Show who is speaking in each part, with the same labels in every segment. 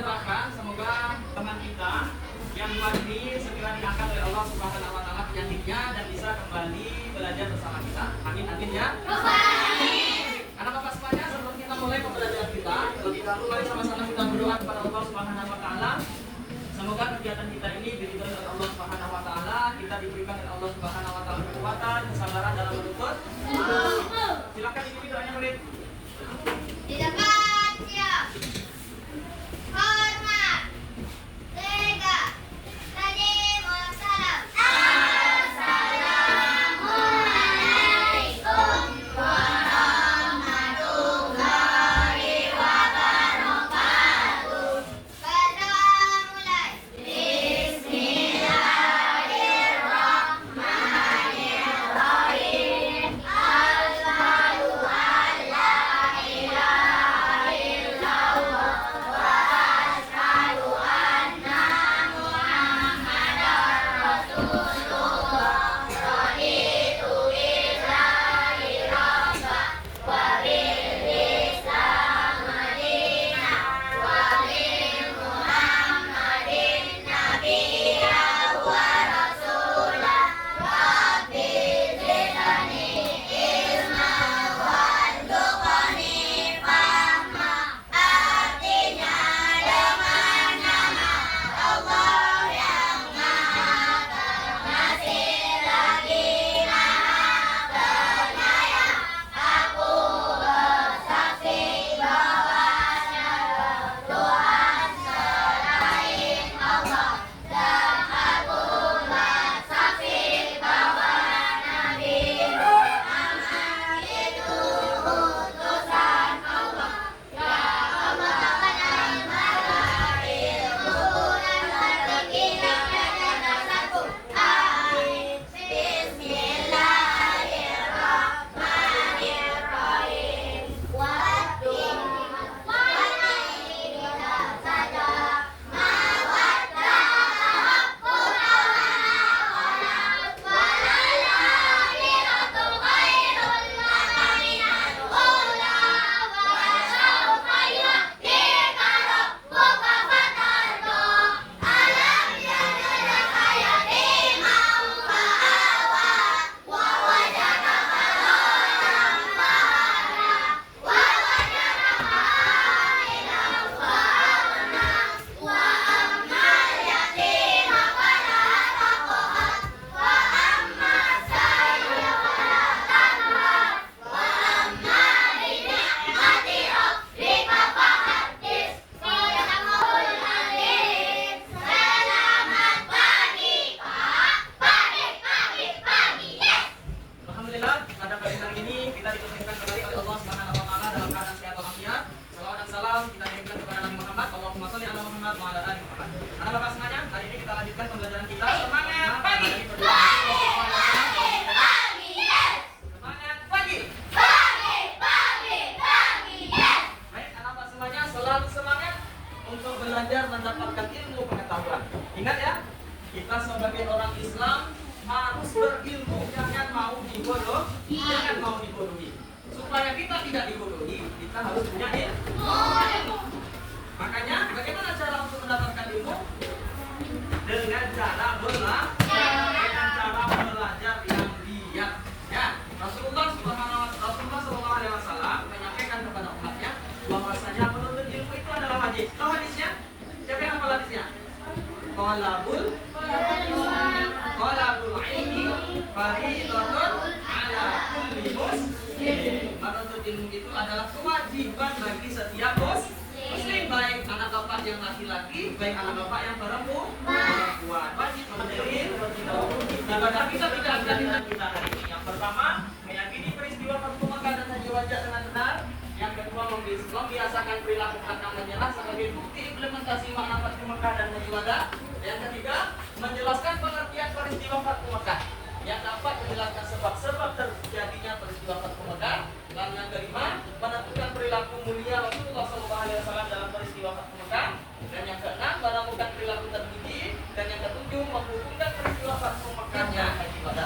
Speaker 1: doakan semoga teman kita yang dua ini segera diangkat oleh Allah Subhanahu wa taala penyakitnya dan bisa kembali belajar bersama kita. Amin amin ya. Anak bapak semuanya, sebelum kita mulai pembelajaran kita, lebih dahulu mari sama-sama kita berdoa kepada Allah Subhanahu wa taala. Semoga kegiatan kita ini diridhoi oleh Allah Subhanahu wa taala, kita diberikan oleh Allah Subhanahu wa taala kekuatan, kesabaran dalam menuntut. Silakan ikuti doanya murid.
Speaker 2: Di depan siap. Hormat. Tiga. Salim wassalam. Assalamualaikum warahmatullahi wabarakatuh. Berdoa mulai. Bismillahirrahmanirrahim. Asyhadu an la ilaha illallah wa asyhadu anna Muhammadar Rasulullah. Raditu billahi rabba wa bil Islam madinah wa bi Muhammadin nabiyya wa rasulah. Rabbi zidni ilma warzuqni fahma. Artinya dengan nama Allah yang Maha Pengasih lagi Maha Penyayang. Aku bersaksi bahwasanya Tuhan selain Allah, dan aku bersaksi bahwa Nabi Muhammad itu utusan Allah. Ya Allah, benar-benar ilmu dan tertinggi dan satu. Amin. Bismillahirrahmanirrahim. Watin walai bila saja mawaddah haqqun walalakhiratu khairul laka minal ula wa sawfa yu'tika rabbuka fatarda. Alam yajidka yatiman fa'awa wa wajadaka dhalan fahada wa wajadaka a'ilan fa'agna wa ammal yatima fala taqhar wa ammas sayyida fala tanhar wa amma bi ni'mati rabbika fahaddits. Sadaqallahul azim. Selamat pagi Pak. Pagi. Yes.
Speaker 1: Alhamdulillah, pada pagi hari ini kita dipertemukan kembali oleh Allah Subhanahu wa taala dalam keadaan sehat walafiat. Salawat dan salam kita kirimkan kepada Nabi Muhammad. Allahumma shalli ala Muhammad wa ala ali Muhammad. Anak bapak semuanya, hari ini kita lanjutkan pembelajaran kita. Semangat pagi. Semangat pagi.
Speaker 2: Yes.
Speaker 1: Baik, anak bapak semuanya selalu semangat untuk belajar mendapatkan ilmu pengetahuan. Ingat ya, kita sebagai orang Islam harus berilmu, jangan mau dibodohi. Supaya kita tidak dibodohi, kita harus punya ilmu. Makanya, bagaimana cara untuk mendapatkan ilmu? Dengan cara belajar yang giat. Ya, Rasulullah Sallallahu Alaihi Wasallam menyampaikan kepada umatnya bahwasanya menuntut ilmu itu adalah wajib. Tahu hadisnya? Siapa yang hafal hadisnya? Qalabul ilmi fardhatun ala kulli muslim. Menuntut ilmu itu adalah kewajiban bagi setiap muslim, baik anak bapak yang laki-laki, baik anak bapak yang perempuan. Wajib menuntut ilmu. Ibadah kita tidak ada dengan kita hari ini. Yang pertama, meyakini peristiwa Fathu Makkah dan Haji Wada dengan benar. Yang kedua, membiasakan perilaku kata menyerah sebagai bukti implementasi makna Fathu Makkah dan Haji Wada. Yang ketiga, menjelaskan pengertian peristiwa Fathu Makkah yang dapat menjelaskan sebab-sebab terjadinya peristiwa Fathu Makkah. Dan yang kelima, menentukan perilaku mulia Rasulullah SAW dalam peristiwa Fathu Makkah. Dan yang keenam, menemukan perilaku terpuji. Dan yang ketujuh, menghubungkan peristiwa Fathu Makkah dan Haji Wada.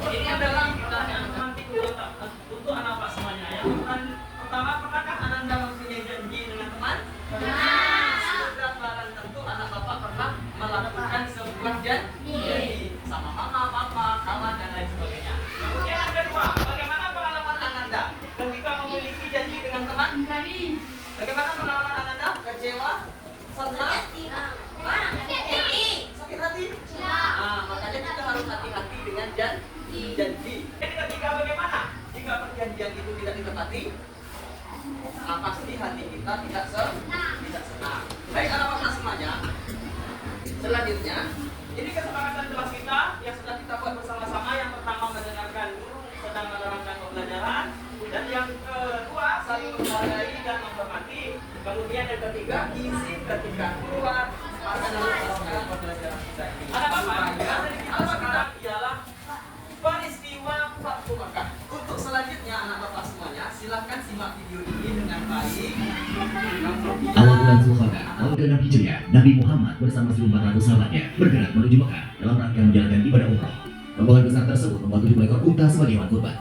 Speaker 1: Ini adalah pertanyaan nanti untuk anak bapak semuanya. Yang pertama, apakah Ananda mempunyai janji dengan teman? Sudah kita tidak senang. Baik anak-anak semuanya. Selanjutnya, ini kesepakatan kelas kita yang sudah kita buat bersama-sama. Yang pertama mendengarkan guru sedang menerangkan pembelajaran, dan yang kedua saling menghargai dan menghormati. Kemudian yang ketiga isi ketika keluar pada dalam pembelajaran kita ini. Anak-anak, yang dari kita sekarang ialah peristiwa Fathu Makkah. Untuk selanjutnya anak bapak semuanya, silahkan simak video ini dengan baik.
Speaker 3: Awal bulan Zulhijjah, tahun ke-6 Hijriah, Nabi Muhammad bersama 1.400 sahabatnya bergerak menuju Mekah dalam rangka menjalankan ibadah umrah. Rombongan besar tersebut membawa 7 ekor unta sebagai hewan kurban.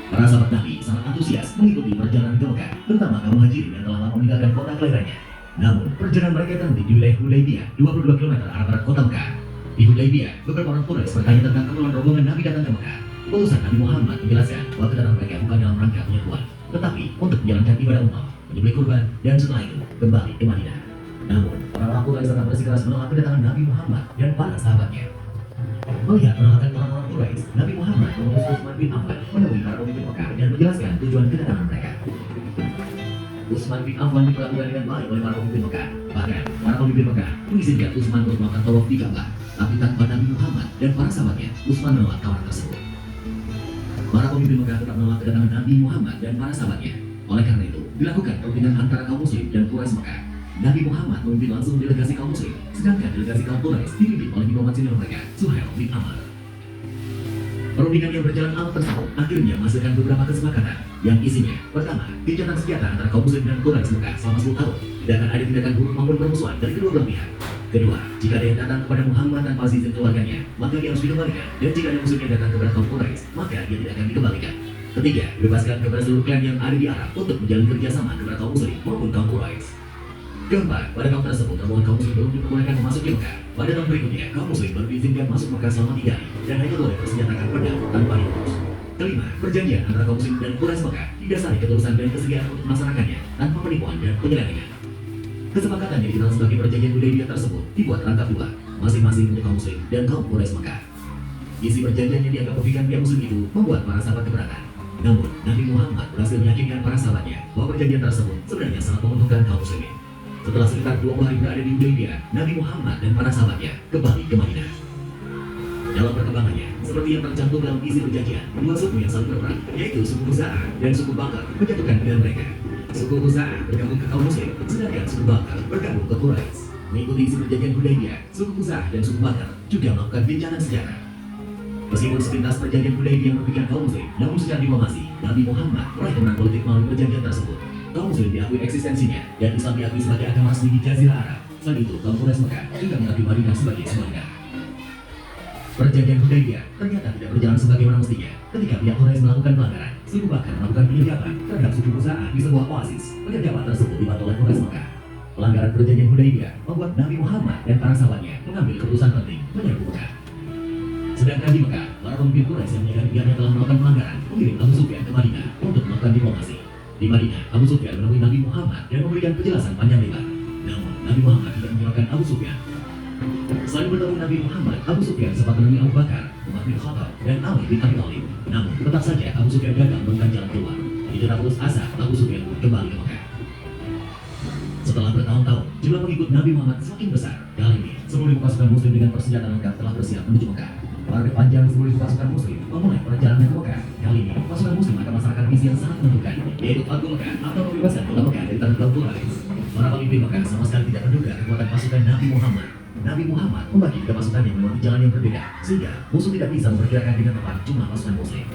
Speaker 3: Para sahabat Nabi sangat antusias mengikuti perjalanan ke Mekah, terutama kaum muhajirin yang telah lama meninggalkan kota kelahirannya. Namun, perjalanan mereka terhenti di wilayah Hudaybiyah, 22 km arah barat kota Mekah. Di Hudaybiyah, beberapa orang Quraisy bertanya tentang keperluan rombongan Nabi datang ke Mekah. Utusan Nabi Muhammad menjelaskan bahwa kedatangan mereka bukan dalam rangka penyerbuan, tetapi untuk menjalankan ibadah umrah, menyembelih kurban, dan setelah itu kembali ke Madinah. Namun, orang-orang Quraisy tetap bersikeras menolak kedatangan Nabi Muhammad dan para sahabatnya. Melihat penolakan orang-orang Quraisy, Nabi Muhammad mengutus Utsman bin Affan menemui para pemimpin Mekah dan menjelaskan tujuan kedatangan mereka. Utsman bin Affan diperlakukan dengan baik oleh para pemimpin Mekah. Bahkan, para pemimpin Mekah mengizinkan Utsman untuk melakukan tawaf di Ka'bah. Tapi tanpa Nabi Muhammad dan para sahabatnya, Utsman menolak tawaran tersebut. Para pemimpin Mekah tetap menolak kedatangan Nabi Muhammad dan para sahabatnya. Oleh karena itu, dilakukan perundingan antara kaum muslim dan Quraisy Mekah. Nabi Muhammad memimpin langsung delegasi kaum muslim, sedangkan delegasi kaum Quraisy dipimpin oleh diplomat senior mereka, Suhail bin Amr. Perundingan yang berjalan lama tersebut akhirnya menghasilkan beberapa kesepakatan yang isinya: pertama, gencatan senjata antara kaum muslim dan Quraisy Mekah selama 10 tahun, tidak akan ada tindakan buruk maupun permusuhan dari kedua belah pihak. Kedua, jika ada yang datang kepada Muhammad tanpa izin keluarganya, maka dia harus dikembalikan, dan jika ada musuh yang datang kepada kaum Quraisy, maka dia tidak akan dikembalikan. Ketiga, bebaskan kepada seluruh klan yang ada di Arab untuk menjalin kerjasama kepada kaum muslim maupun kaum Quraisy. Keempat, pada tahun tersebut, rombongan kaum muslim belum diperbolehkan memasuki Mekah. Pada tahun berikutnya, kaum muslim baru diizinkan masuk Mekah selama 3 hari dan hanya boleh bersenjatakan pedang tanpa diurus. Kelima, perjanjian antara kaum muslim dan Quraisy Mekah didasari ketulusan dan kesediaan untuk melaksanakannya tanpa penipuan dan penyelewengan. Kesepakatan yang dikenal sebagai perjanjian Hudaybiyah tersebut dibuat rangkap 2, masing-masing untuk kaum muslim dan kaum Quraisy Mekah. Isi perjanjian yang dianggap merugikan pihak muslim itu membuat para sahabat keberatan. Namun, Nabi Muhammad berhasil meyakinkan para sahabatnya bahwa perjanjian tersebut sebenarnya sangat menguntungkan kaum muslimin. Setelah sekitar 20 hari berada di Hudaybiyah, Nabi Muhammad dan para sahabatnya kembali ke Madinah. Dalam perkembangannya, seperti yang tercantum dalam isi perjanjian, dua suku yang saling berperang, yaitu suku Khuza'ah dan suku Bakr, menjatuhkan pilihan mereka. Suku Khuza'ah bergabung ke kaum muslim, sedangkan suku Bakr bergabung ke Quraisy. Mengikuti isi perjanjian Hudaybiyah, suku Khuza'ah dan suku Bakr juga melakukan gencatan senjata. Meskipun sepintas perjanjian Hudaybiyah merugikan kaum muslim, namun secara diplomasi, Nabi Muhammad meraih kemenangan politik melalui perjanjian tersebut. Kaum muslim diakui eksistensinya, dan Islam diakui sebagai agama resmi di Jazirah Arab. Selain itu, kaum Quraisy Mekah juga mengakui Madinah sebagai sebuah negara. Perjanjian Hudaybiyah ternyata tidak berjalan sebagaimana mestinya. Ketika pihak Quraisy melakukan pelanggaran, suku Bakr melakukan penyergapan terhadap suku Khuza'ah di sebuah oasis. Penyergapan tersebut dibantu oleh Quraisy Mekah. Pelanggaran perjanjian Hudaybiyah membuat Nabi Muhammad dan para sahabatnya mengambil keputusan penting menyerbu Mekah. Sedangkan di Mekah, para pemimpin Quraisy yang menyadari pihaknya telah melakukan pelanggaran mengirim Abu Sufyan ke Madinah untuk melakukan diplomasi. Di Madinah, Abu Sufyan menemui Nabi Muhammad dan memberikan penjelasan panjang lebar. Namun, Nabi Muhammad tidak menyerahkan Abu Sufyan. Selain bertemu Nabi Muhammad, Abu Sufyan sempat menemui Abu Bakar, Umar bin Khattab, dan Ali bin Abi Thalib. Namun, tetap saja Abu Sufyan gagal menemukan jalan keluar. Itu tak putus asa, Abu Sufyan kembali ke Mekah. Setelah bertahun-tahun, jumlah pengikut Nabi Muhammad semakin besar. Kali ini, 10.000 pasukan muslim dengan persenjataan lengkap telah bersiap menuju Mekah. Parade panjang 10.000 pasukan muslim memulai perjalanan ke Mekah. Kali ini, pasukan muslim akan melaksanakan misi yang sangat menentukan, yaitu Fathu Mekah atau membebaskan kota Mekah dari tangan kaum Quraisy. Para pemimpin Mekah sama sekali tidak menduga kekuatan pasukan Nabi Muhammad. Nabi Muhammad membagi ke pasukannya melalui jalan yang berbeda, sehingga musuh tidak bisa memperkirakan dengan tepat jumlah pasukan muslim.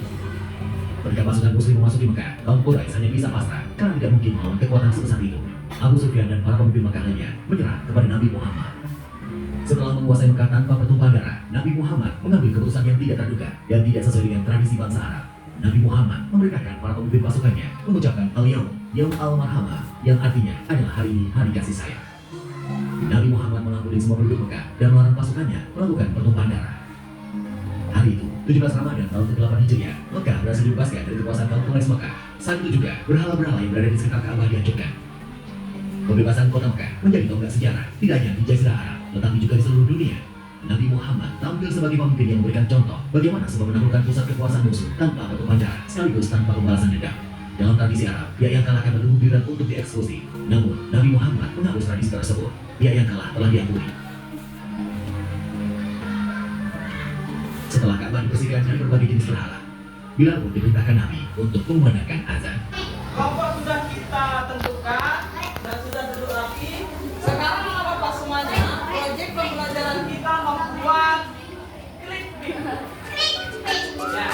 Speaker 3: Ketika pasukan muslim memasuki Mekah, kaum Quraisy hanya bisa pasrah karena tidak mungkin melawan kekuatan sebesar itu. Abu Sufyan dan para pemimpin Mekah lainnya menyerah kepada Nabi Muhammad. Setelah menguasai Mekah tanpa pertumpahan darah, Nabi Muhammad mengambil keputusan yang tidak terduga dan tidak sesuai dengan tradisi bangsa Arab. Nabi Muhammad memerintahkan para pemimpin pasukannya mengucapkan Al-Yawm, Yaum Al-Marhamah, yang artinya adalah hari ini hari kasih sayang. Nabi Muhammad mengampuni semua penduduk Mekah dan melarang pasukannya melakukan pertumpahan darah. Hari itu, 17 Ramadan tahun ke-8 Hijriah, Mekah berhasil dibebaskan dari kekuasaan kaum Quraisy Mekah. Saat itu juga, berhala-berhala yang berada di sekitar Ka'bah dihancurkan. Pembebasan kota Mekah menjadi tonggak sejarah, tidak hanya di Jazirah Arab, tetapi juga di seluruh dunia. Nabi Muhammad tampil sebagai pemimpin yang memberikan contoh bagaimana sebuah menaklukkan pusat kekuasaan musuh tanpa pertumpahan darah, sekaligus tanpa pembalasan dendam. Dalam tradisi Arab, pihak yang kalah akan menunggu giliran untuk dieksekusi. Namun, Nabi Muhammad menghapus tradisi tersebut. Pihak yang kalah telah diampuni. Setelah Ka'bah dibersihkan dari berbagai jenis berhala, Bilal pun diperintahkan Nabi untuk memandangkan azan.
Speaker 1: Kelompok sudah kita tentukan dan sudah duduk rapi. Sekarang Bapak semuanya, proyek pembelajaran kita membuat clickbait. Ya.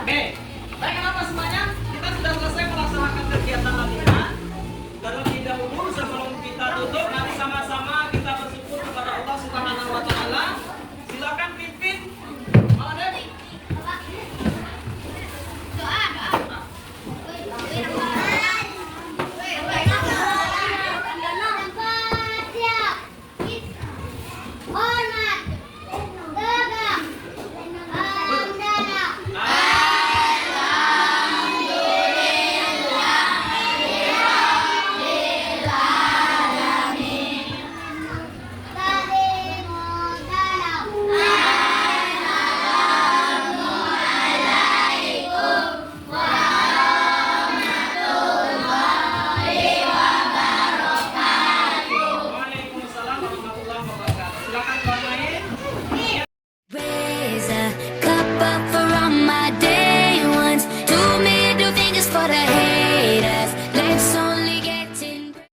Speaker 1: Oke, baik apa semuanya? Kita sudah selesai melaksanakan kegiatan latihan. Terlebih dahulu sebelum kita tutup, mari sama-sama